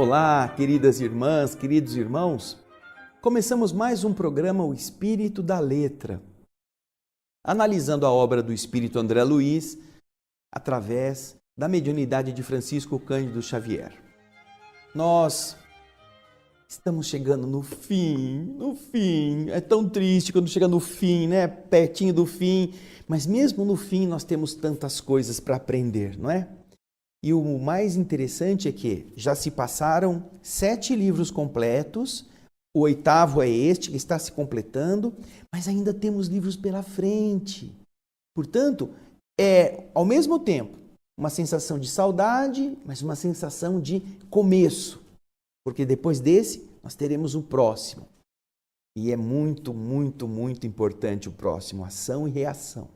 Olá, queridas irmãs, queridos irmãos. Começamos mais um programa O Espírito da Letra, analisando a obra do Espírito André Luiz através da mediunidade de Francisco Cândido Xavier. Nós estamos chegando no fim. É tão triste quando chega no fim, né? Pertinho do fim. Mas mesmo no fim nós temos tantas coisas para aprender, não é? E o mais interessante é que já se passaram 7 livros completos, o 8º é este que está se completando, mas ainda temos livros pela frente. Portanto, é ao mesmo tempo uma sensação de saudade, mas uma sensação de começo, porque depois desse nós teremos o próximo. E é muito importante o próximo, ação e reação.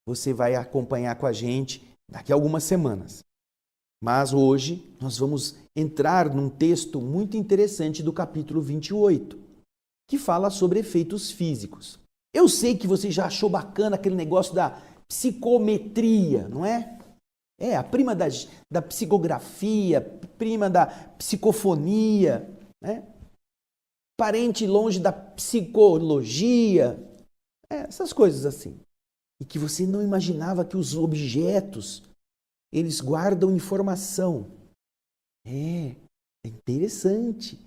Você vai acompanhar com a gente daqui a algumas semanas. Mas hoje nós vamos entrar num texto muito interessante do capítulo 28, que fala sobre efeitos físicos. Eu sei que você já achou bacana aquele negócio da psicometria, não é? É, a prima da psicografia, prima da psicofonia, né? Parente longe da psicologia, essas coisas assim. E que você não imaginava que os objetos, eles guardam informação. É interessante.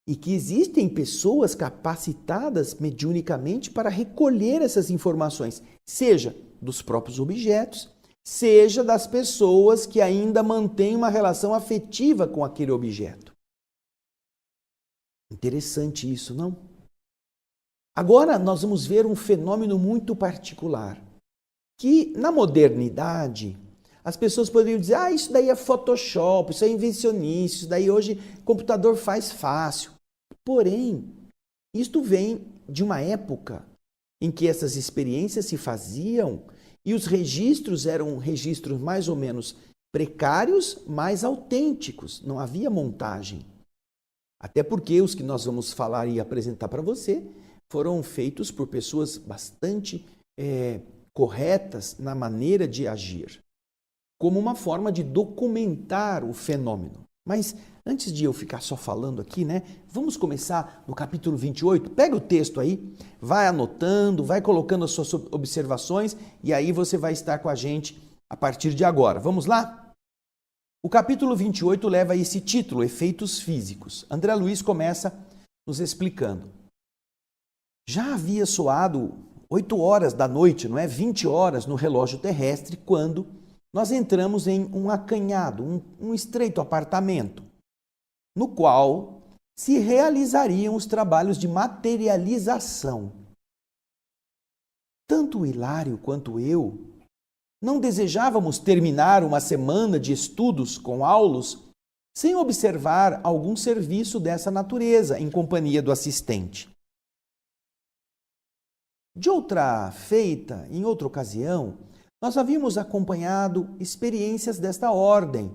E que existem pessoas capacitadas mediunicamente para recolher essas informações, seja dos próprios objetos, seja das pessoas que ainda mantêm uma relação afetiva com aquele objeto. Interessante isso, não? Agora nós vamos ver um fenômeno muito particular, que na modernidade as pessoas poderiam dizer, isso daí é Photoshop, isso é invencionice, isso daí hoje o computador faz fácil. Porém, isto vem de uma época em que essas experiências se faziam e os registros eram registros mais ou menos precários, mas autênticos, não havia montagem. Até porque os que nós vamos falar e apresentar para você foram feitos por pessoas bastante corretas na maneira de agir, como uma forma de documentar o fenômeno. Mas antes de eu ficar só falando aqui, né, vamos começar no capítulo 28. Pega o texto aí, vai anotando, vai colocando as suas observações e aí você vai estar com a gente a partir de agora. Vamos lá? O capítulo 28 leva esse título, Efeitos Físicos. André Luiz começa nos explicando. Já havia soado 8 horas da noite, não é? 20 horas no relógio terrestre, quando nós entramos em um acanhado, um estreito apartamento, no qual se realizariam os trabalhos de materialização. Tanto o Hilário quanto eu não desejávamos terminar uma semana de estudos com Aulus sem observar algum serviço dessa natureza em companhia do assistente. De outra feita, em outra ocasião, nós havíamos acompanhado experiências desta ordem,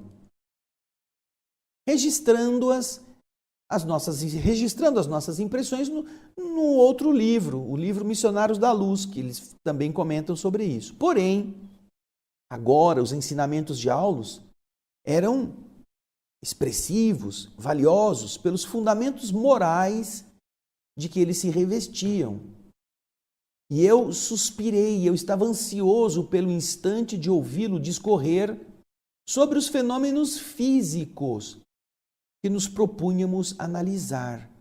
registrando as nossas impressões no outro livro, o livro Missionários da Luz, que eles também comentam sobre isso. Porém, agora os ensinamentos de Aulus eram expressivos, valiosos, pelos fundamentos morais de que eles se revestiam. E eu suspirei, eu estava ansioso pelo instante de ouvi-lo discorrer sobre os fenômenos físicos que nos propunhamos analisar.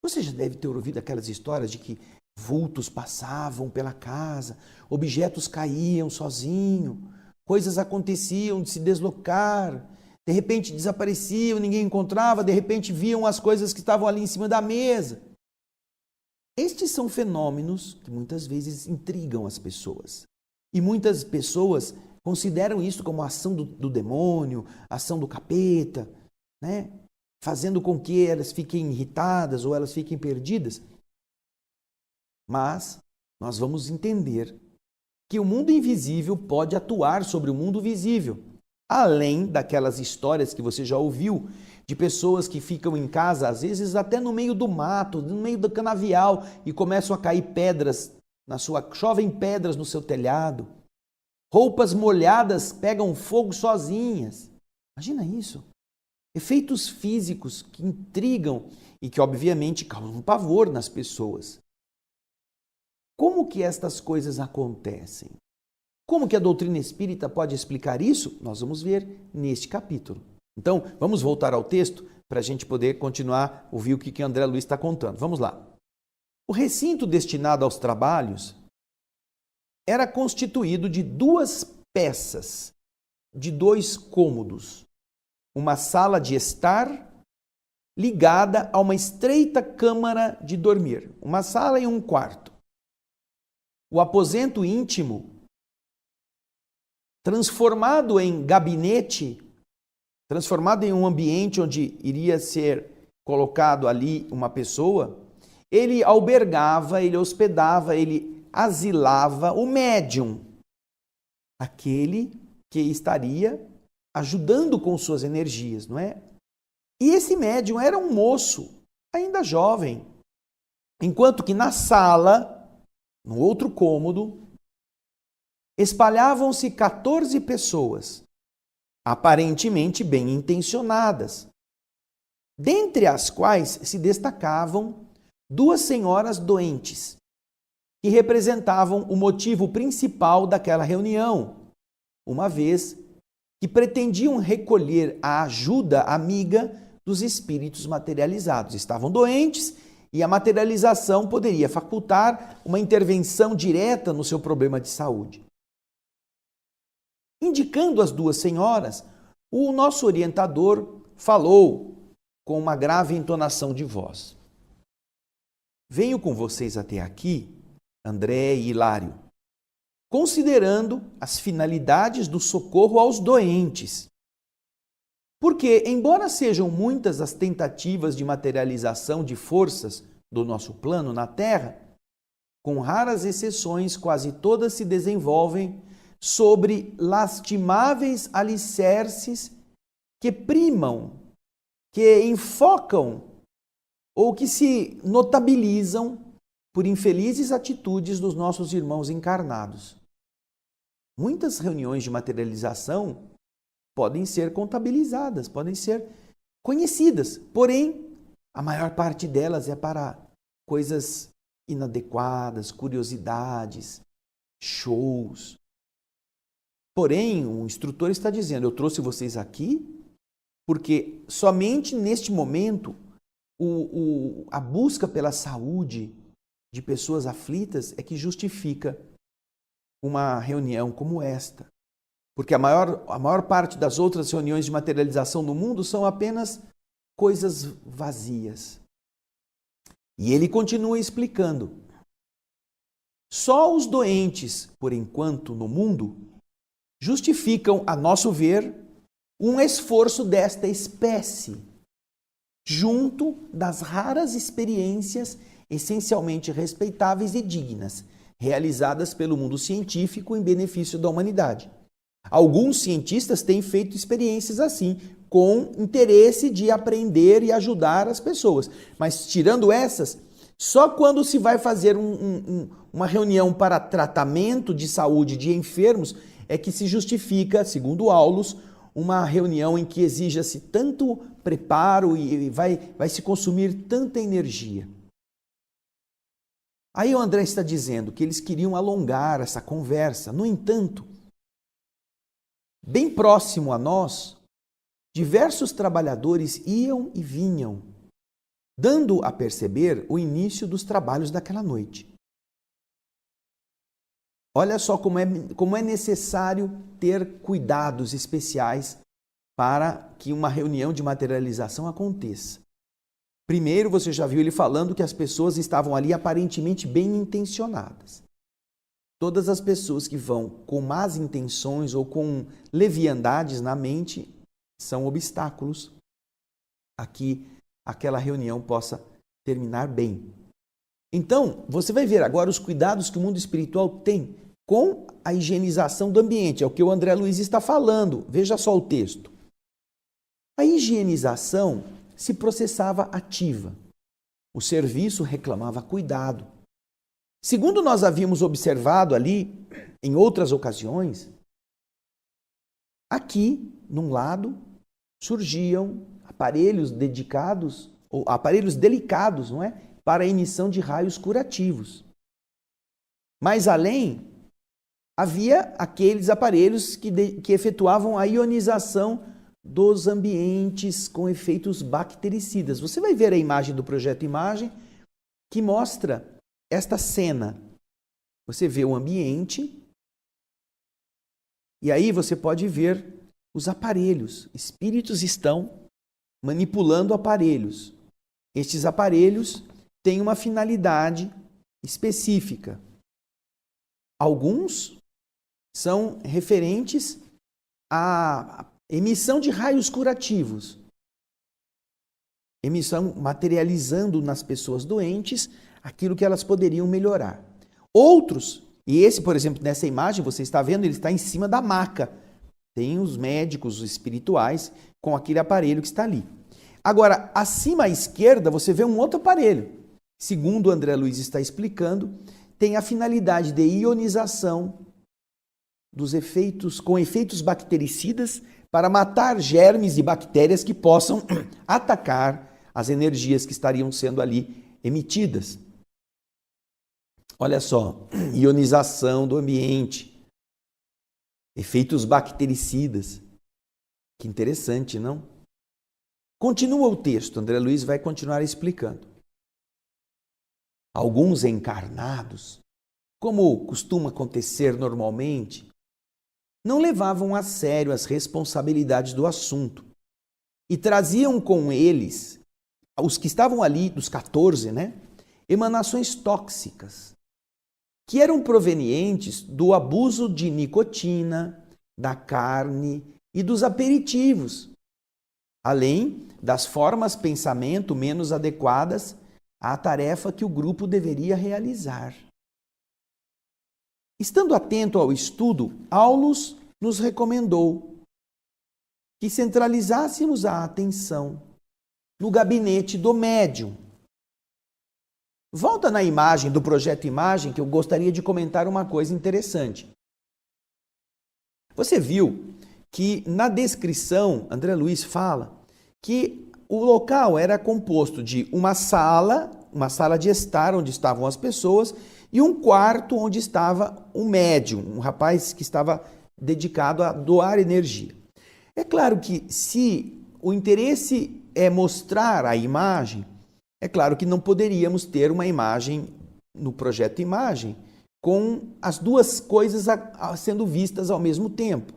Você já deve ter ouvido aquelas histórias de que vultos passavam pela casa, objetos caíam sozinho, coisas aconteciam de se deslocar, de repente desapareciam, ninguém encontrava, de repente viam as coisas que estavam ali em cima da mesa. Estes são fenômenos que muitas vezes intrigam as pessoas. E muitas pessoas consideram isso como ação do demônio, ação do capeta, né? Fazendo com que elas fiquem irritadas ou elas fiquem perdidas. Mas nós vamos entender que o mundo invisível pode atuar sobre o mundo visível, além daquelas histórias que você já ouviu de pessoas que ficam em casa, às vezes até no meio do mato, no meio do canavial, e começam a cair pedras chovem pedras no seu telhado. Roupas molhadas pegam fogo sozinhas. Imagina isso. efeitos físicos que intrigam e que obviamente causam pavor nas pessoas. Como que estas coisas acontecem? Como que a doutrina espírita pode explicar isso? Nós vamos ver neste capítulo. Então, vamos voltar ao texto para a gente poder continuar a ouvir o que André Luiz está contando. Vamos lá. O recinto destinado aos trabalhos era constituído de 2 peças, de 2 cômodos. Uma sala de estar ligada a uma estreita câmara de dormir. Uma sala e um quarto. O aposento íntimo, transformado em gabinete, transformado em um ambiente onde iria ser colocado ali uma pessoa, ele albergava, ele hospedava, ele asilava o médium, aquele que estaria ajudando com suas energias, não é? E esse médium era um moço, ainda jovem, enquanto que na sala, no outro cômodo, espalhavam-se 14 pessoas, aparentemente bem intencionadas, dentre as quais se destacavam 2 senhoras doentes, que representavam o motivo principal daquela reunião, uma vez que pretendiam recolher a ajuda amiga dos espíritos materializados. Estavam doentes e a materialização poderia facultar uma intervenção direta no seu problema de saúde. Indicando as 2 senhoras, o nosso orientador falou com uma grave entonação de voz. Venho com vocês até aqui, André e Hilário, considerando as finalidades do socorro aos doentes. Porque, embora sejam muitas as tentativas de materialização de forças do nosso plano na Terra, com raras exceções, quase todas se desenvolvem sobre lastimáveis alicerces que primam, que enfocam ou que se notabilizam por infelizes atitudes dos nossos irmãos encarnados. Muitas reuniões de materialização podem ser contabilizadas, podem ser conhecidas, porém, a maior parte delas é para coisas inadequadas, curiosidades, shows. Porém, o instrutor está dizendo, eu trouxe vocês aqui porque somente neste momento a busca pela saúde de pessoas aflitas é que justifica uma reunião como esta. Porque a maior parte das outras reuniões de materialização no mundo são apenas coisas vazias. E ele continua explicando. Só os doentes, por enquanto, no mundo, justificam, a nosso ver, um esforço desta espécie, junto das raras experiências essencialmente respeitáveis e dignas, realizadas pelo mundo científico em benefício da humanidade. Alguns cientistas têm feito experiências assim, com interesse de aprender e ajudar as pessoas. Mas, tirando essas, só quando se vai fazer uma reunião para tratamento de saúde de enfermos é que se justifica, segundo Aulus, uma reunião em que exija-se tanto preparo e vai se consumir tanta energia. Aí o André está dizendo que eles queriam alongar essa conversa. No entanto, bem próximo a nós, diversos trabalhadores iam e vinham, dando a perceber o início dos trabalhos daquela noite. Olha só como é necessário ter cuidados especiais para que uma reunião de materialização aconteça. Primeiro, você já viu ele falando que as pessoas estavam ali aparentemente bem intencionadas. Todas as pessoas que vão com más intenções ou com leviandades na mente são obstáculos a que aquela reunião possa terminar bem. Então, você vai ver agora os cuidados que o mundo espiritual tem com a higienização do ambiente. É o que o André Luiz está falando. Veja só o texto. A higienização se processava ativa. O serviço reclamava cuidado. Segundo nós havíamos observado ali, em outras ocasiões, aqui, num lado, surgiam aparelhos dedicados, ou aparelhos delicados, não é? Para a emissão de raios curativos. Mais além, havia aqueles aparelhos que efetuavam a ionização dos ambientes com efeitos bactericidas. Você vai ver a imagem do projeto Imagem que mostra esta cena. Você vê o ambiente e aí você pode ver os aparelhos. Espíritos estão manipulando aparelhos. Estes aparelhos têm uma finalidade específica. Alguns são referentes à emissão de raios curativos. Emissão materializando nas pessoas doentes aquilo que elas poderiam melhorar. Outros, e esse, por exemplo, nessa imagem, você está vendo, ele está em cima da maca. Tem os médicos os espirituais com aquele aparelho que está ali. Agora, acima à esquerda, você vê um outro aparelho. Segundo o André Luiz está explicando, tem a finalidade de ionização dos efeitos, com efeitos bactericidas para matar germes e bactérias que possam atacar as energias que estariam sendo ali emitidas. Olha só, ionização do ambiente, efeitos bactericidas. Que interessante, não? Continua o texto, André Luiz vai continuar explicando. Alguns encarnados, como costuma acontecer normalmente, não levavam a sério as responsabilidades do assunto e traziam com eles, os que estavam ali, dos 14, né, emanações tóxicas, que eram provenientes do abuso de nicotina, da carne e dos aperitivos, além das formas de pensamento menos adequadas à tarefa que o grupo deveria realizar. Estando atento ao estudo, Aulus nos recomendou que centralizássemos a atenção no gabinete do médium. Volta na imagem do projeto Imagem, que eu gostaria de comentar uma coisa interessante. Você viu que na descrição, André Luiz fala que o local era composto de uma sala de estar onde estavam as pessoas e um quarto onde estava um médium, um rapaz que estava dedicado a doar energia. É claro que se o interesse é mostrar a imagem, é claro que não poderíamos ter uma imagem no projeto Imagem com as duas coisas sendo vistas ao mesmo tempo,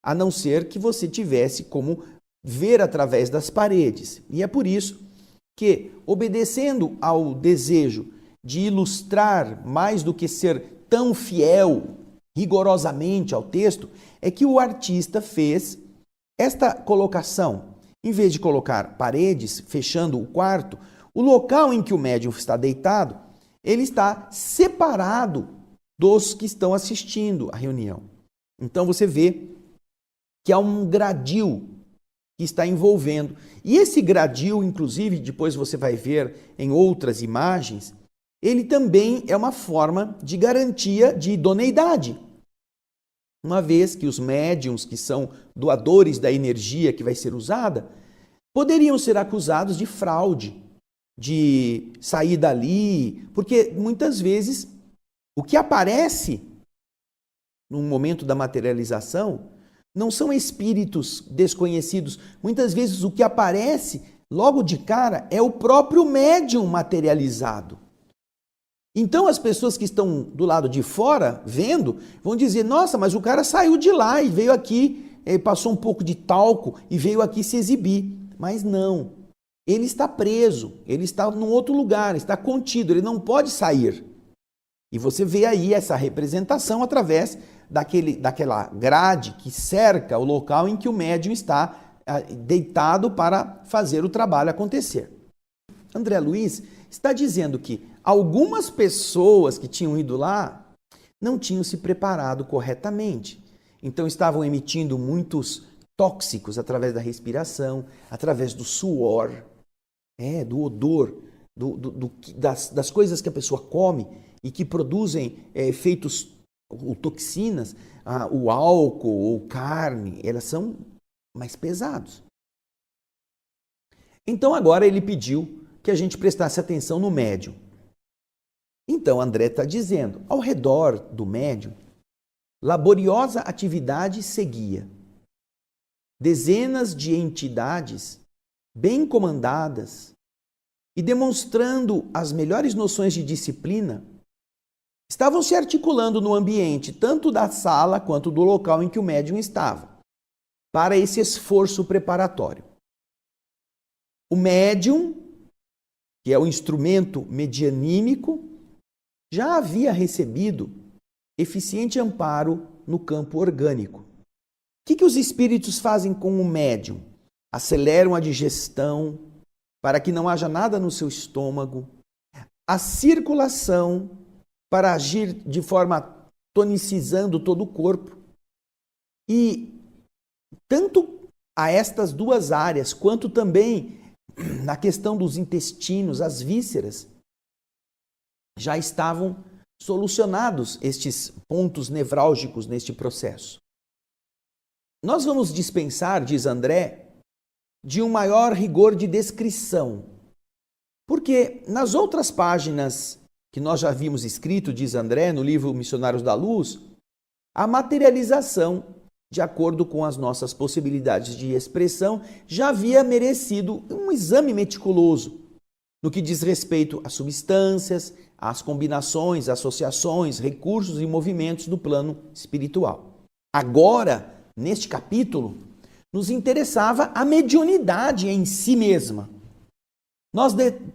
a não ser que você tivesse como ver através das paredes. E é por isso que, obedecendo ao desejo de ilustrar mais do que ser tão fiel rigorosamente ao texto, é que o artista fez esta colocação. Em vez de colocar paredes, fechando o quarto, o local em que o médium está deitado, ele está separado dos que estão assistindo à reunião. Então você vê que há um gradil que está envolvendo. E esse gradil, inclusive, depois você vai ver em outras imagens, ele também é uma forma de garantia de idoneidade. Uma vez que os médiums, que são doadores da energia que vai ser usada, poderiam ser acusados de fraude, de sair dali, porque muitas vezes o que aparece no momento da materialização não são espíritos desconhecidos. Muitas vezes o que aparece logo de cara é o próprio médium materializado. Então as pessoas que estão do lado de fora, vendo, vão dizer, nossa, mas o cara saiu de lá e veio aqui, passou um pouco de talco e veio aqui se exibir. Mas não, ele está preso, ele está num outro lugar, está contido, ele não pode sair. E você vê aí essa representação através daquela grade que cerca o local em que o médium está deitado para fazer o trabalho acontecer. André Luiz está dizendo que algumas pessoas que tinham ido lá não tinham se preparado corretamente. Então estavam emitindo muitos tóxicos através da respiração, através do suor, do odor, das coisas que a pessoa come e que produzem efeitos ou toxinas, o álcool ou carne, elas são mais pesados. Então agora ele pediu que a gente prestasse atenção no médium. Então André está dizendo, ao redor do médium, laboriosa atividade seguia. Dezenas de entidades bem comandadas e demonstrando as melhores noções de disciplina, estavam se articulando no ambiente, tanto da sala quanto do local em que o médium estava, para esse esforço preparatório. O médium, que é o instrumento medianímico, já havia recebido eficiente amparo no campo orgânico. O que os espíritos fazem com o médium? Aceleram a digestão para que não haja nada no seu estômago, a circulação para agir de forma tonicizando todo o corpo. E tanto a estas duas áreas, quanto também na questão dos intestinos, as vísceras, já estavam solucionados estes pontos nevrálgicos neste processo. Nós vamos dispensar, diz André, de um maior rigor de descrição, porque nas outras páginas que nós já vimos escrito, diz André, no livro Missionários da Luz, a materialização, de acordo com as nossas possibilidades de expressão, já havia merecido um exame meticuloso no que diz respeito às substâncias, às combinações, associações, recursos e movimentos do plano espiritual. Agora, neste capítulo, nos interessava a mediunidade em si mesma. Nós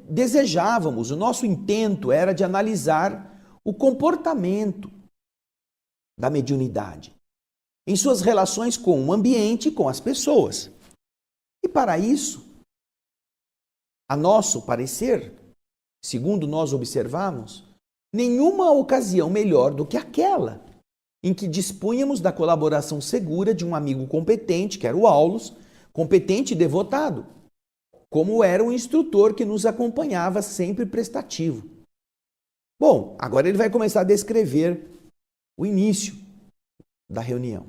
desejávamos, o nosso intento era de analisar o comportamento da mediunidade em suas relações com o ambiente e com as pessoas. E para isso, a nosso parecer, segundo nós observamos, nenhuma ocasião melhor do que aquela em que dispunhamos da colaboração segura de um amigo competente, que era o Aulus, competente e devotado, como era o instrutor que nos acompanhava sempre prestativo. Bom, agora ele vai começar a descrever o início da reunião.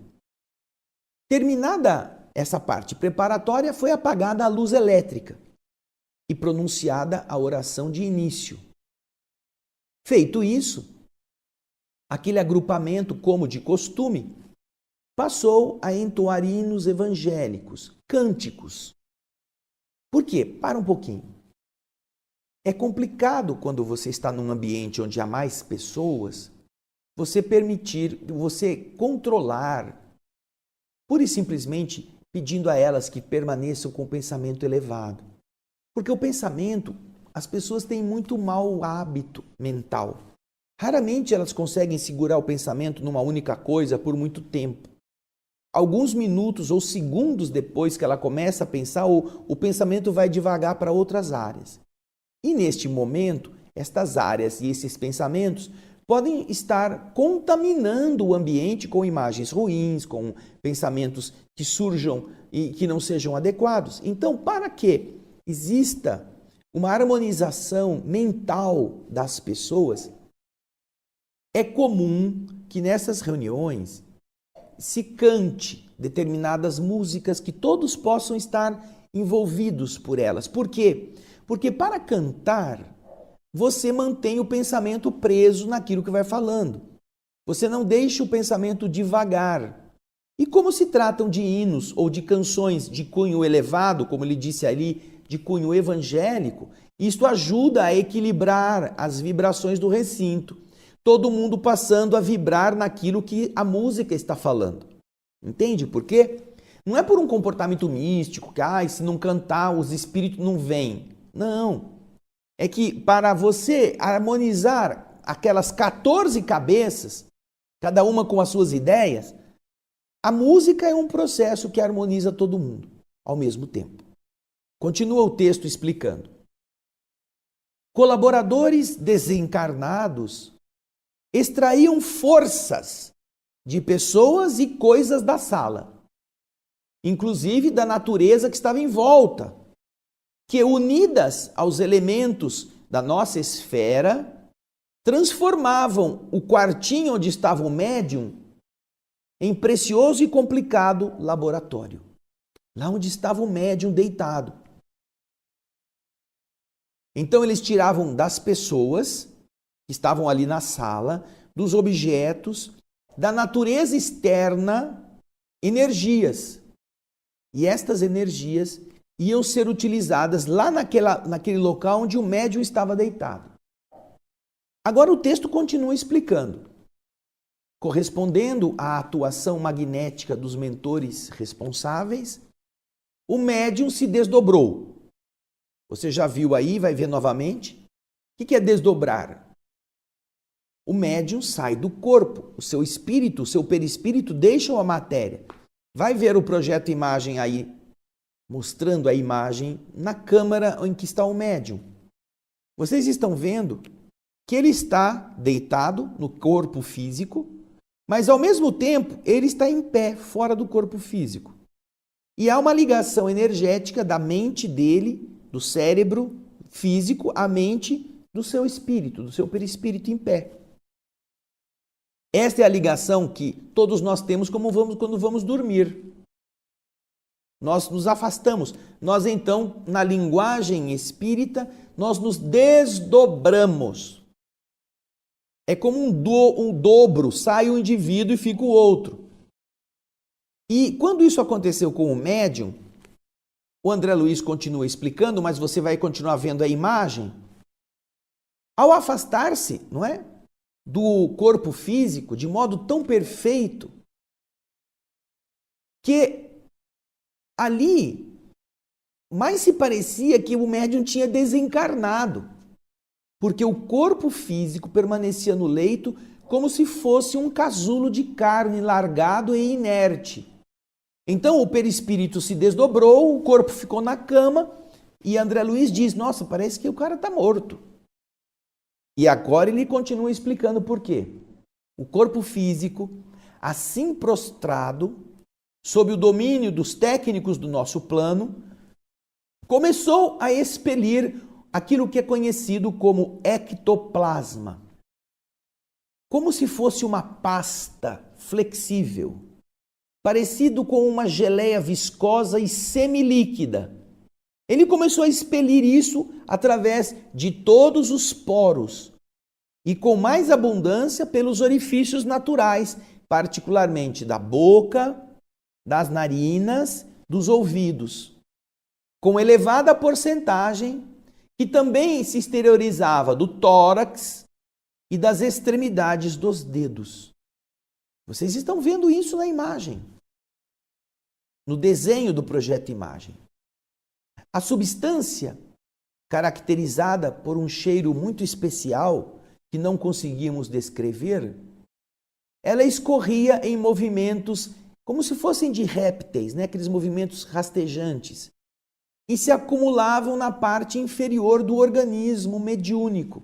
Terminada essa parte preparatória, foi apagada a luz elétrica e pronunciada a oração de início. Feito isso, aquele agrupamento, como de costume, passou a entoar hinos evangélicos, cânticos. Por quê? Para um pouquinho. É complicado quando você está num ambiente onde há mais pessoas, você controlar, pura e simplesmente pedindo a elas que permaneçam com o pensamento elevado. Porque o pensamento, as pessoas têm muito mau hábito mental. Raramente elas conseguem segurar o pensamento numa única coisa por muito tempo. Alguns minutos ou segundos depois que ela começa a pensar, o pensamento vai devagar para outras áreas. E neste momento, estas áreas e esses pensamentos podem estar contaminando o ambiente com imagens ruins, com pensamentos que surjam e que não sejam adequados. Então, para que exista uma harmonização mental das pessoas, é comum que nessas reuniões se cante determinadas músicas que todos possam estar envolvidos por elas. Por quê? Porque para cantar, você mantém o pensamento preso naquilo que vai falando. Você não deixa o pensamento divagar. E como se tratam de hinos ou de canções de cunho elevado, como ele disse ali, de cunho evangélico, isto ajuda a equilibrar as vibrações do recinto. Todo mundo passando a vibrar naquilo que a música está falando. Entende por quê? Não é por um comportamento místico, que se não cantar os espíritos não vêm. Não. É que para você harmonizar aquelas 14 cabeças, cada uma com as suas ideias, a música é um processo que harmoniza todo mundo ao mesmo tempo. Continua o texto explicando. Colaboradores desencarnados extraíam forças de pessoas e coisas da sala, inclusive da natureza que estava em volta, que unidas aos elementos da nossa esfera, transformavam o quartinho onde estava o médium em precioso e complicado laboratório. Lá onde estava o médium deitado. Então eles tiravam das pessoas que estavam ali na sala, dos objetos, da natureza externa, energias. E estas energias iam ser utilizadas lá naquele local onde o médium estava deitado. Agora o texto continua explicando. Correspondendo à atuação magnética dos mentores responsáveis, o médium se desdobrou. Você já viu aí, vai ver novamente. O que é desdobrar? O médium sai do corpo, o seu espírito, o seu perispírito deixam a matéria. Vai ver o projeto imagem aí, mostrando a imagem na câmara em que está o médium. Vocês estão vendo que ele está deitado no corpo físico, mas ao mesmo tempo ele está em pé, fora do corpo físico. E há uma ligação energética da mente dele, do cérebro físico, à mente do seu espírito, do seu perispírito em pé. Esta é a ligação que todos nós temos quando vamos dormir. Nós nos afastamos. Nós então, na linguagem espírita, nós nos desdobramos. É como um dobro, sai um indivíduo e fica o outro. E quando isso aconteceu com o médium, o André Luiz continua explicando, mas você vai continuar vendo a imagem. Ao afastar-se, não é, do corpo físico de modo tão perfeito que ali mais se parecia que o médium tinha desencarnado, porque o corpo físico permanecia no leito como se fosse um casulo de carne largado e inerte. Então o perispírito se desdobrou, o corpo ficou na cama e André Luiz diz, nossa, parece que o cara está morto. E agora ele continua explicando por quê. O corpo físico, assim prostrado, sob o domínio dos técnicos do nosso plano, começou a expelir aquilo que é conhecido como ectoplasma. Como se fosse uma pasta flexível, parecido com uma geleia viscosa e semilíquida. Ele começou a expelir isso através de todos os poros e com mais abundância pelos orifícios naturais, particularmente da boca, das narinas, dos ouvidos, com elevada porcentagem que também se exteriorizava do tórax e das extremidades dos dedos. Vocês estão vendo isso na imagem, no desenho do projeto imagem. A substância, caracterizada por um cheiro muito especial, que não conseguimos descrever, ela escorria em movimentos como se fossem de répteis, né? Aqueles movimentos rastejantes, e se acumulavam na parte inferior do organismo mediúnico,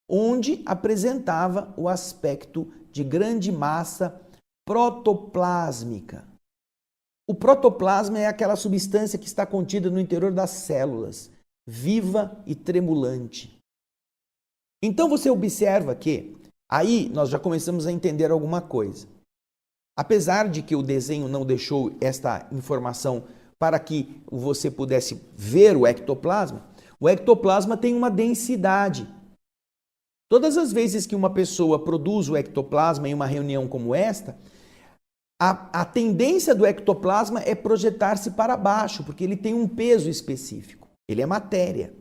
onde apresentava o aspecto de grande massa protoplásmica. O protoplasma é aquela substância que está contida no interior das células, viva e tremulante. Então você observa que aí nós já começamos a entender alguma coisa. Apesar de que o desenho não deixou esta informação para que você pudesse ver o ectoplasma tem uma densidade. Todas as vezes que uma pessoa produz o ectoplasma em uma reunião como esta, a tendência do ectoplasma é projetar-se para baixo, porque ele tem um peso específico. Ele é matéria.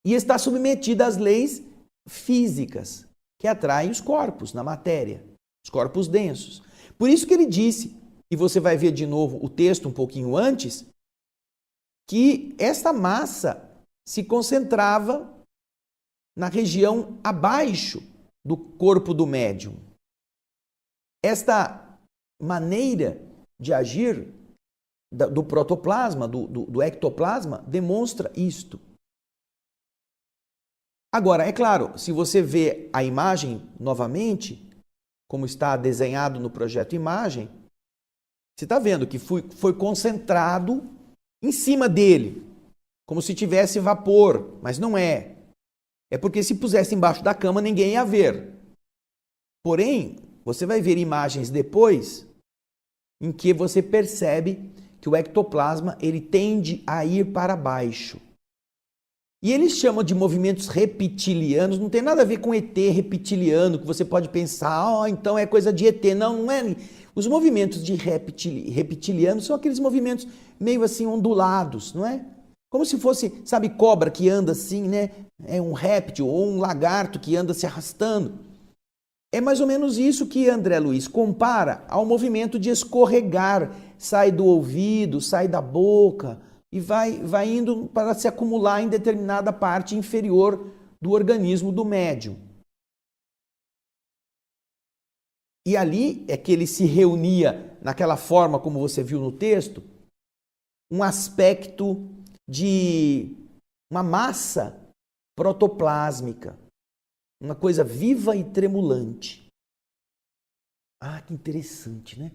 E está submetido às leis físicas, que atraem os corpos na matéria, os corpos densos. Por isso que ele disse, e você vai ver de novo o texto um pouquinho antes, que essa massa se concentrava na região abaixo do corpo do médium. Esta maneira de agir do protoplasma, do ectoplasma, demonstra isto. Agora, é claro, se você vê a imagem novamente, como está desenhado no projeto imagem, você está vendo que foi concentrado em cima dele, como se tivesse vapor, mas não é. É porque se pusesse embaixo da cama, ninguém ia ver. Porém, você vai ver imagens depois em que você percebe que o ectoplasma ele tende a ir para baixo. E eles chamam de movimentos reptilianos, não tem nada a ver com ET reptiliano, que você pode pensar, então é coisa de ET. Não, não é. Os movimentos de reptilianos são aqueles movimentos meio assim ondulados, não é? Como se fosse, sabe, cobra que anda assim, né? É um réptil ou um lagarto que anda se arrastando. É mais ou menos isso que André Luiz compara ao movimento de escorregar, sai do ouvido, sai da boca e vai indo para se acumular em determinada parte inferior do organismo do médium. E ali é que ele se reunia naquela forma, como você viu no texto, um aspecto de uma massa protoplásmica, uma coisa viva e tremulante. Ah, que interessante, né?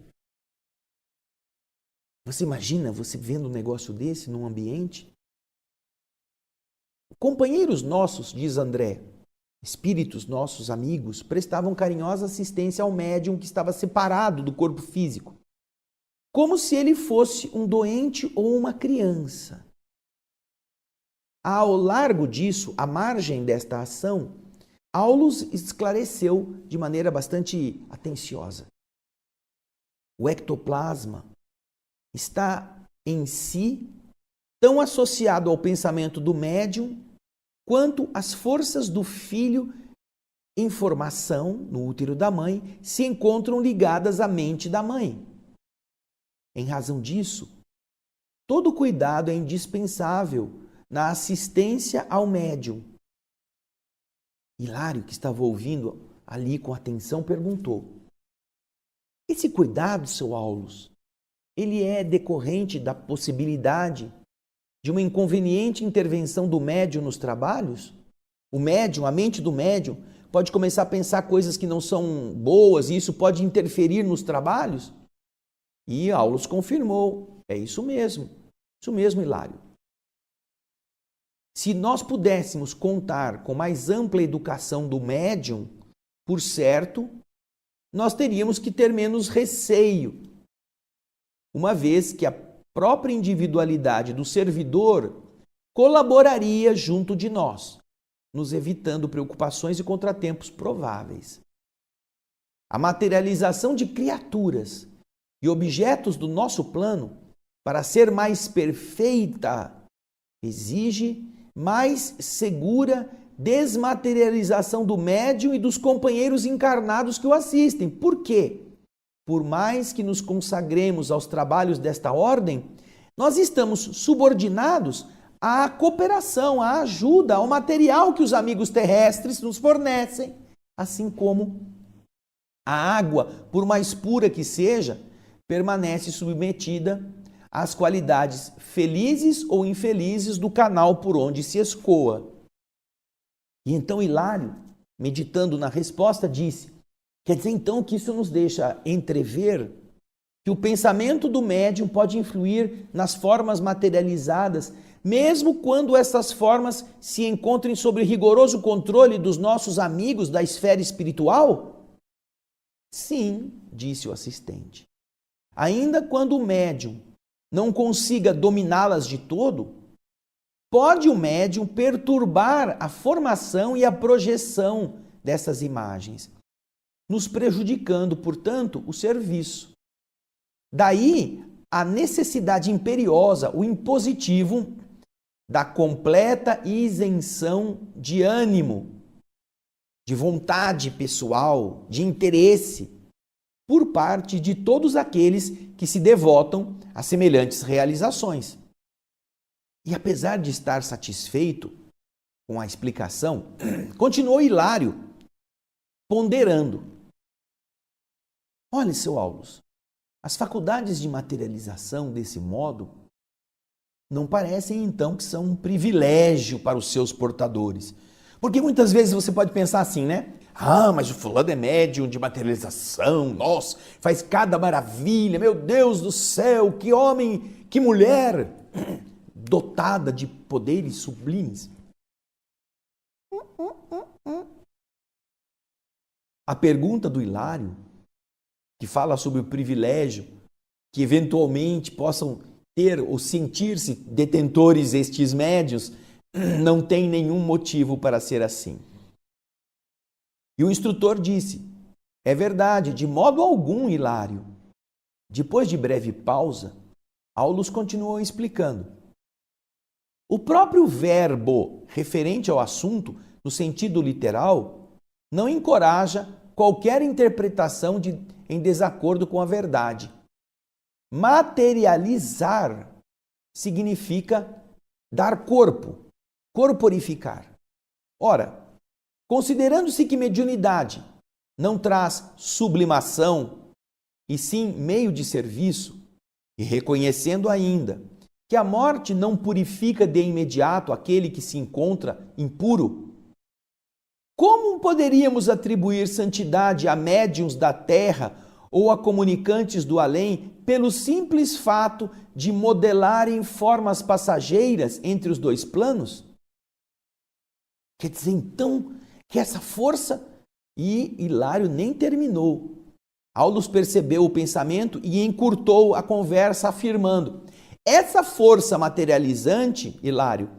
Você imagina você vendo um negócio desse num ambiente? Companheiros nossos, diz André, espíritos nossos, amigos, prestavam carinhosa assistência ao médium que estava separado do corpo físico, como se ele fosse um doente ou uma criança. Ao largo disso, à margem desta ação, Aulus esclareceu de maneira bastante atenciosa. O ectoplasma está em si tão associado ao pensamento do médium quanto as forças do filho em formação no útero da mãe se encontram ligadas à mente da mãe. Em razão disso, todo cuidado é indispensável na assistência ao médium. Hilário, que estava ouvindo ali com atenção, perguntou: esse cuidado, seu Aulus, ele é decorrente da possibilidade de uma inconveniente intervenção do médium nos trabalhos? O médium, a mente do médium, pode começar a pensar coisas que não são boas e isso pode interferir nos trabalhos? E Aulus confirmou: é isso mesmo, Hilário. Se nós pudéssemos contar com mais ampla educação do médium, por certo, nós teríamos que ter menos receio, uma vez que a própria individualidade do servidor colaboraria junto de nós, nos evitando preocupações e contratempos prováveis. A materialização de criaturas e objetos do nosso plano, para ser mais perfeita, exige mais segura desmaterialização do médium e dos companheiros encarnados que o assistem. Por quê? Por mais que nos consagremos aos trabalhos desta ordem, nós estamos subordinados à cooperação, à ajuda, ao material que os amigos terrestres nos fornecem, assim como a água, por mais pura que seja, permanece submetida às qualidades felizes ou infelizes do canal por onde se escoa. E então Hilário, meditando na resposta, disse: quer dizer então que isso nos deixa entrever que o pensamento do médium pode influir nas formas materializadas, mesmo quando essas formas se encontrem sob rigoroso controle dos nossos amigos da esfera espiritual? Sim, disse o assistente. Ainda quando o médium não consiga dominá-las de todo, pode o médium perturbar a formação e a projeção dessas imagens, nos prejudicando, portanto, o serviço. Daí a necessidade imperiosa, o impositivo da completa isenção de ânimo, de vontade pessoal, de interesse, por parte de todos aqueles que se devotam a semelhantes realizações. E apesar de estar satisfeito com a explicação, continuou Hilário ponderando. Olha, seu Aulus, as faculdades de materialização desse modo não parecem então que são um privilégio para os seus portadores. Porque muitas vezes você pode pensar assim, né? Ah, mas o fulano é médium de materialização, nossa, faz cada maravilha, meu Deus do céu, que homem, que mulher dotada de poderes sublimes. A pergunta do Hilário, que fala sobre o privilégio que eventualmente possam ter ou sentir-se detentores estes médiuns, não tem nenhum motivo para ser assim. E o instrutor disse: é verdade, de modo algum, Hilário. Depois de breve pausa, Aulus continuou explicando. O próprio verbo referente ao assunto, no sentido literal, não encoraja qualquer interpretação em desacordo com a verdade. Materializar significa dar corpo, corporificar. Ora, considerando-se que mediunidade não traz sublimação, e sim meio de serviço, e reconhecendo ainda que a morte não purifica de imediato aquele que se encontra impuro, como poderíamos atribuir santidade a médiuns da terra ou a comunicantes do além pelo simples fato de modelarem formas passageiras entre os dois planos? Quer dizer, então, que essa força... E Hilário nem terminou. Aulus percebeu o pensamento e encurtou a conversa afirmando: essa força materializante, Hilário,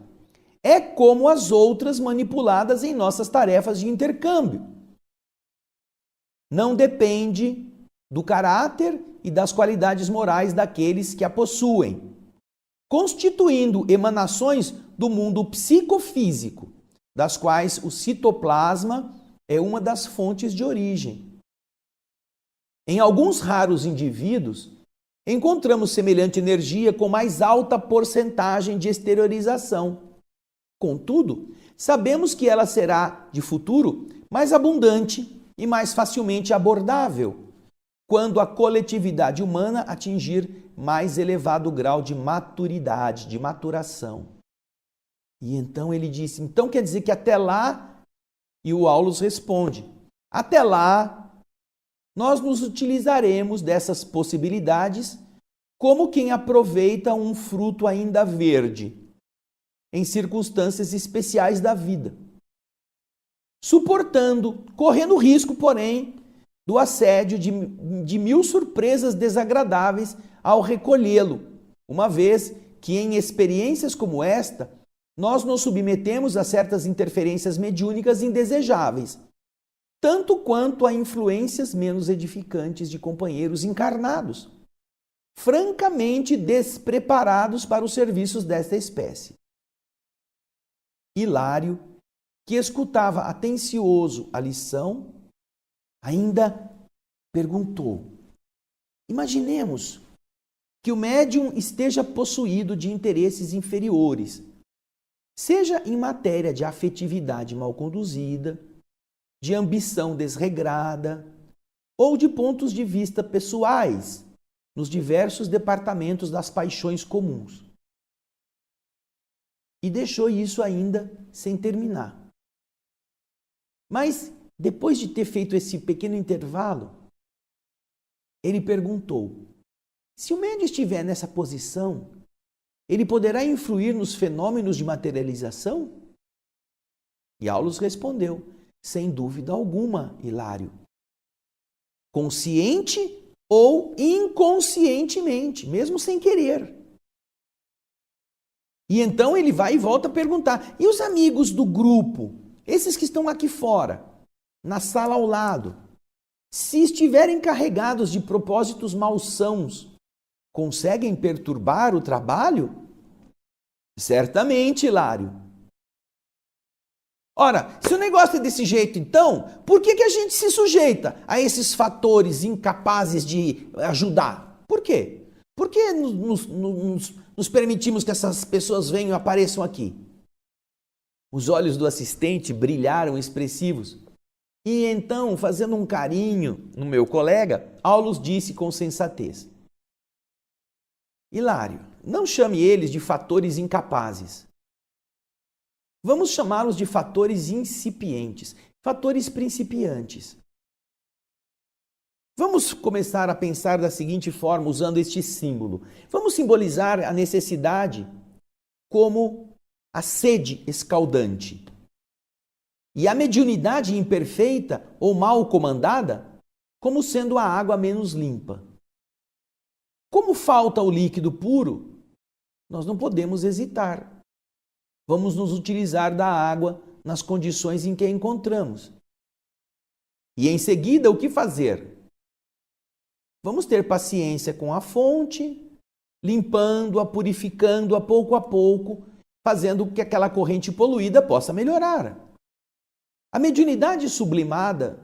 é como as outras manipuladas em nossas tarefas de intercâmbio. Não depende do caráter e das qualidades morais daqueles que a possuem, constituindo emanações do mundo psicofísico, das quais o citoplasma é uma das fontes de origem. Em alguns raros indivíduos, encontramos semelhante energia com mais alta porcentagem de exteriorização. Contudo, sabemos que ela será, de futuro, mais abundante e mais facilmente abordável, quando a coletividade humana atingir mais elevado grau de maturidade, de maturação. E então ele disse, então quer dizer que até lá... E o Aulus responde, até lá, nós nos utilizaremos dessas possibilidades como quem aproveita um fruto ainda verde, em circunstâncias especiais da vida, suportando, correndo risco, porém, do assédio de mil surpresas desagradáveis ao recolhê-lo, uma vez que em experiências como esta, nós nos submetemos a certas interferências mediúnicas indesejáveis, tanto quanto a influências menos edificantes de companheiros encarnados, francamente despreparados para os serviços desta espécie. Hilário, que escutava atencioso a lição, ainda perguntou: imaginemos que o médium esteja possuído de interesses inferiores, seja em matéria de afetividade mal conduzida, de ambição desregrada ou de pontos de vista pessoais nos diversos departamentos das paixões comuns. E deixou isso ainda sem terminar. Mas, depois de ter feito esse pequeno intervalo, ele perguntou: se o médium estiver nessa posição, ele poderá influir nos fenômenos de materialização? E Aulus respondeu: sem dúvida alguma, Hilário. Consciente ou inconscientemente, mesmo sem querer. E então ele vai e volta a perguntar: e os amigos do grupo, esses que estão aqui fora, na sala ao lado, se estiverem carregados de propósitos malsãos, conseguem perturbar o trabalho? Certamente, Hilário. Ora, se o negócio é desse jeito, então, por que a gente se sujeita a esses fatores incapazes de ajudar? Por quê? Por que nos permitimos que essas pessoas venham e apareçam aqui? Os olhos do assistente brilharam expressivos. E então, fazendo um carinho no meu colega, Aulus disse com sensatez: Hilário, não chame eles de fatores incapazes. Vamos chamá-los de fatores incipientes, fatores principiantes. Vamos começar a pensar da seguinte forma, usando este símbolo. Vamos simbolizar a necessidade como a sede escaldante. E a mediunidade imperfeita ou mal comandada como sendo a água menos limpa. Como falta o líquido puro, nós não podemos hesitar. Vamos nos utilizar da água nas condições em que a encontramos. E em seguida, o que fazer? Vamos ter paciência com a fonte, limpando-a, purificando-a pouco a pouco, fazendo com que aquela corrente poluída possa melhorar. A mediunidade sublimada,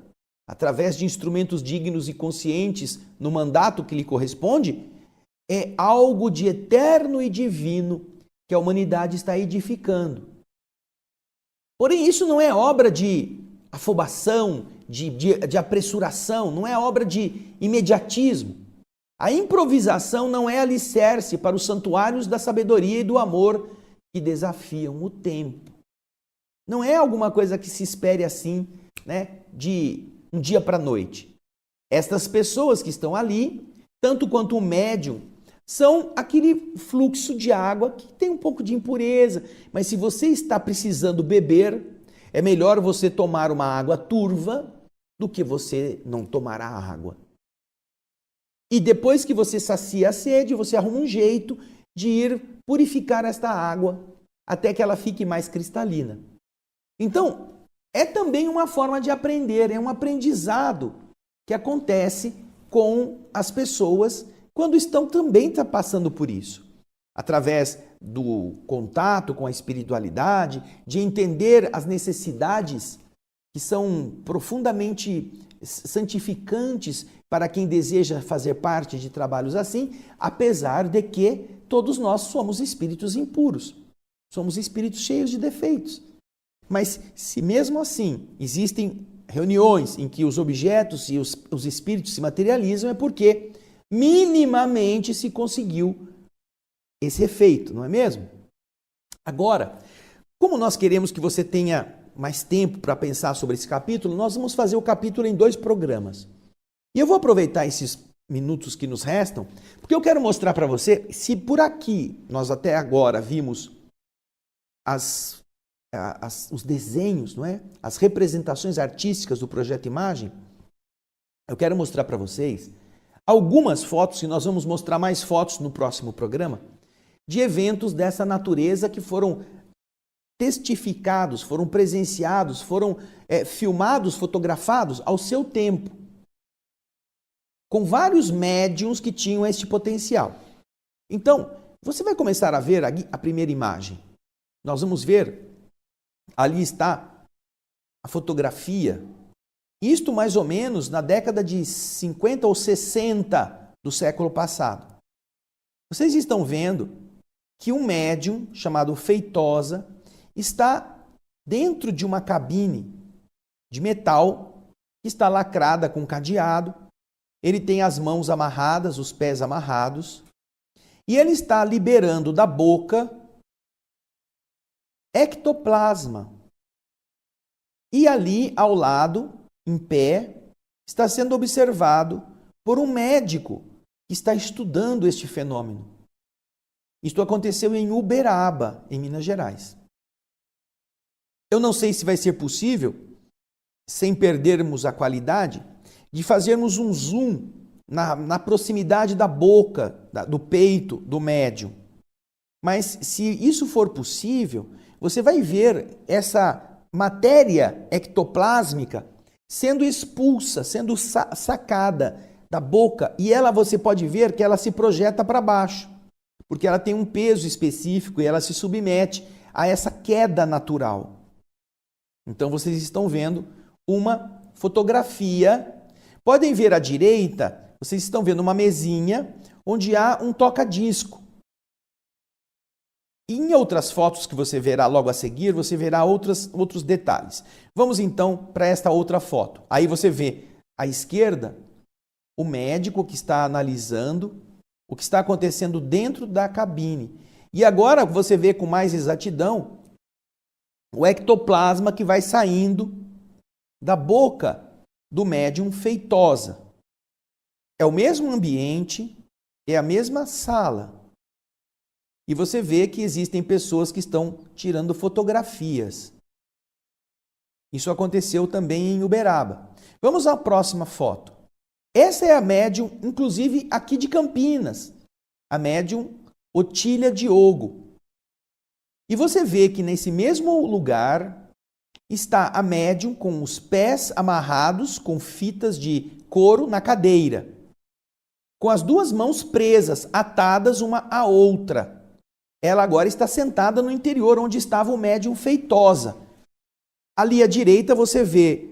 através de instrumentos dignos e conscientes no mandato que lhe corresponde, é algo de eterno e divino que a humanidade está edificando. Porém, isso não é obra de afobação, de apressuração, não é obra de imediatismo. A improvisação não é alicerce para os santuários da sabedoria e do amor que desafiam o tempo. Não é alguma coisa que se espere assim, de um dia para a noite. Estas pessoas que estão ali, tanto quanto o médium, são aquele fluxo de água que tem um pouco de impureza, mas se você está precisando beber, é melhor você tomar uma água turva do que você não tomar a água. E depois que você sacia a sede, você arruma um jeito de ir purificar esta água até que ela fique mais cristalina. Então, é também uma forma de aprender, é um aprendizado que acontece com as pessoas quando estão também passando por isso. Através do contato com a espiritualidade, de entender as necessidades que são profundamente santificantes para quem deseja fazer parte de trabalhos assim, apesar de que todos nós somos espíritos impuros, somos espíritos cheios de defeitos. Mas se mesmo assim existem reuniões em que os objetos e os espíritos se materializam, é porque minimamente se conseguiu esse efeito, não é mesmo? Agora, como nós queremos que você tenha mais tempo para pensar sobre esse capítulo, nós vamos fazer o capítulo em 2 programas. E eu vou aproveitar esses minutos que nos restam, porque eu quero mostrar para você, se por aqui nós até agora vimos os desenhos, não é? As representações artísticas do Projeto Imagem, eu quero mostrar para vocês algumas fotos, e nós vamos mostrar mais fotos no próximo programa, de eventos dessa natureza que foram testificados, foram presenciados, foram filmados, fotografados ao seu tempo, com vários médiuns que tinham este potencial. Então, você vai começar a ver a primeira imagem. Nós vamos ver, ali está a fotografia, isto mais ou menos na década de 50 ou 60 do século passado. Vocês estão vendo que um médium chamado Feitosa está dentro de uma cabine de metal que está lacrada com cadeado. Ele tem as mãos amarradas, os pés amarrados, e ele está liberando da boca ectoplasma. E ali, ao lado, em pé, está sendo observado por um médico que está estudando este fenômeno. Isto aconteceu em Uberaba, em Minas Gerais. Eu não sei se vai ser possível, sem perdermos a qualidade, de fazermos um zoom na proximidade da boca, do peito do médium. Mas se isso for possível, você vai ver essa matéria ectoplásmica sendo expulsa, sendo sacada da boca, e você pode ver que ela se projeta para baixo, porque ela tem um peso específico e ela se submete a essa queda natural. Então vocês estão vendo uma fotografia. Podem ver à direita, vocês estão vendo uma mesinha onde há um toca-disco. Em outras fotos que você verá logo a seguir, você verá outros detalhes. Vamos então para esta outra foto. Aí você vê à esquerda o médico que está analisando o que está acontecendo dentro da cabine. E agora você vê com mais exatidão o ectoplasma que vai saindo da boca do médium Feitosa. É o mesmo ambiente, é a mesma sala. E você vê que existem pessoas que estão tirando fotografias. Isso aconteceu também em Uberaba. Vamos à próxima foto. Essa é a médium, inclusive aqui de Campinas. A médium Otília Diogo. E você vê que nesse mesmo lugar está a médium com os pés amarrados com fitas de couro na cadeira, com as duas mãos presas, atadas uma à outra. Ela agora está sentada no interior onde estava o médium Feitosa. Ali à direita você vê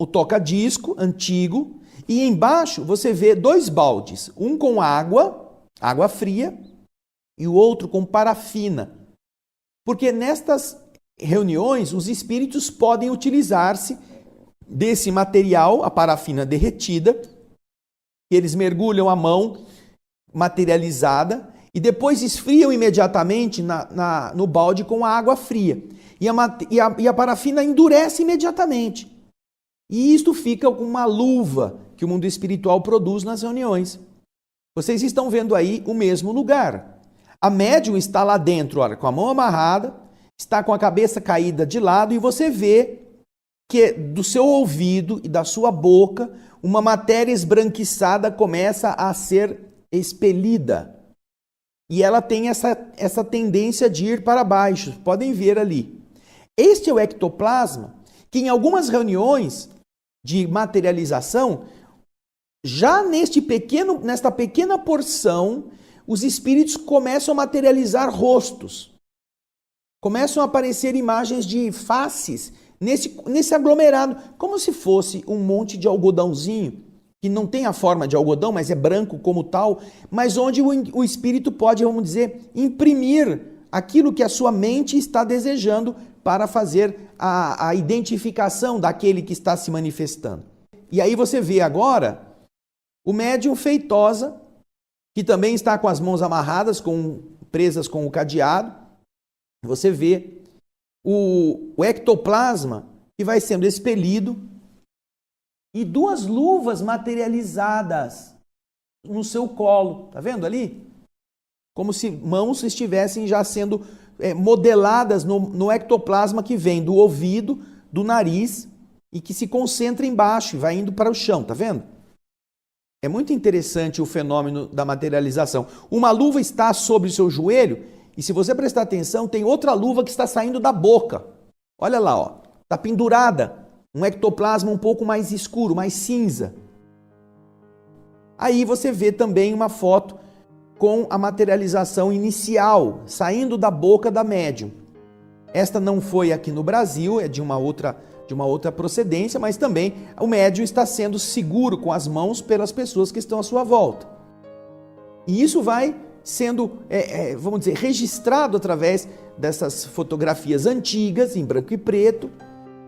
o toca-disco antigo e embaixo você vê dois baldes, um com água fria, e o outro com parafina. Porque nestas reuniões os espíritos podem utilizar-se desse material, a parafina derretida, que eles mergulham a mão materializada e depois esfriam imediatamente no balde com a água fria. E a parafina endurece imediatamente. E isto fica com uma luva que o mundo espiritual produz nas reuniões. Vocês estão vendo aí o mesmo lugar. A médium está lá dentro, olha, com a mão amarrada, está com a cabeça caída de lado e você vê que do seu ouvido e da sua boca uma matéria esbranquiçada começa a ser expelida. E ela tem essa tendência de ir para baixo. Podem ver ali. Este é o ectoplasma que em algumas reuniões de materialização, já nesta pequena porção, os espíritos começam a materializar rostos. Começam a aparecer imagens de faces nesse aglomerado, como se fosse um monte de algodãozinho, que não tem a forma de algodão, mas é branco como tal, mas onde o espírito pode, vamos dizer, imprimir aquilo que a sua mente está desejando para fazer a identificação daquele que está se manifestando. E aí você vê agora o médium Feitosa, que também está com as mãos amarradas, presas com o cadeado. Você vê o ectoplasma que vai sendo expelido e duas luvas materializadas no seu colo. Tá vendo ali? Como se mãos estivessem já sendo modeladas no ectoplasma que vem do ouvido, do nariz e que se concentra embaixo e vai indo para o chão. Tá vendo? É muito interessante o fenômeno da materialização. Uma luva está sobre o seu joelho e se você prestar atenção, tem outra luva que está saindo da boca. Olha lá, ó. Está pendurada. Um ectoplasma um pouco mais escuro, mais cinza. Aí você vê também uma foto com a materialização inicial, saindo da boca da médium. Esta não foi aqui no Brasil, é de uma outra procedência, mas também o médium está sendo seguro com as mãos pelas pessoas que estão à sua volta. E isso vai sendo, vamos dizer, registrado através dessas fotografias antigas, em branco e preto,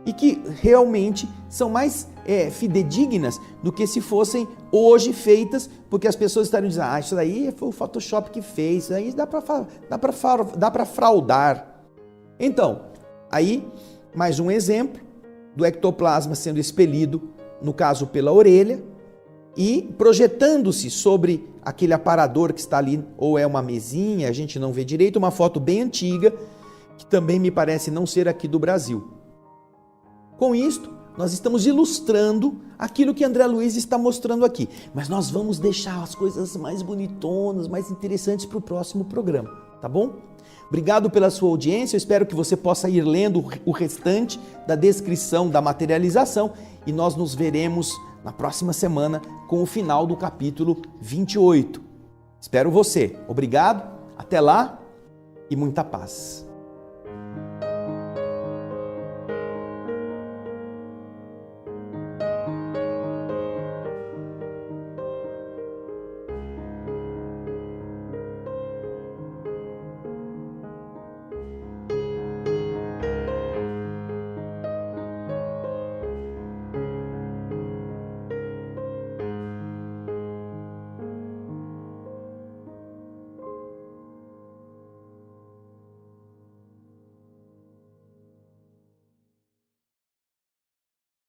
e que realmente são mais fidedignas do que se fossem hoje feitas, porque as pessoas estariam dizendo, isso daí foi o Photoshop que fez, isso aí dá para fraudar. Então, aí, mais um exemplo do ectoplasma sendo expelido, no caso pela orelha, e projetando-se sobre aquele aparador que está ali, ou é uma mesinha, a gente não vê direito, uma foto bem antiga, que também me parece não ser aqui do Brasil. Com isto, nós estamos ilustrando aquilo que André Luiz está mostrando aqui, mas nós vamos deixar as coisas mais bonitonas, mais interessantes para o próximo programa, tá bom? Obrigado pela sua audiência, eu espero que você possa ir lendo o restante da descrição da materialização e nós nos veremos na próxima semana com o final do capítulo 28. Espero você. Obrigado, até lá e muita paz.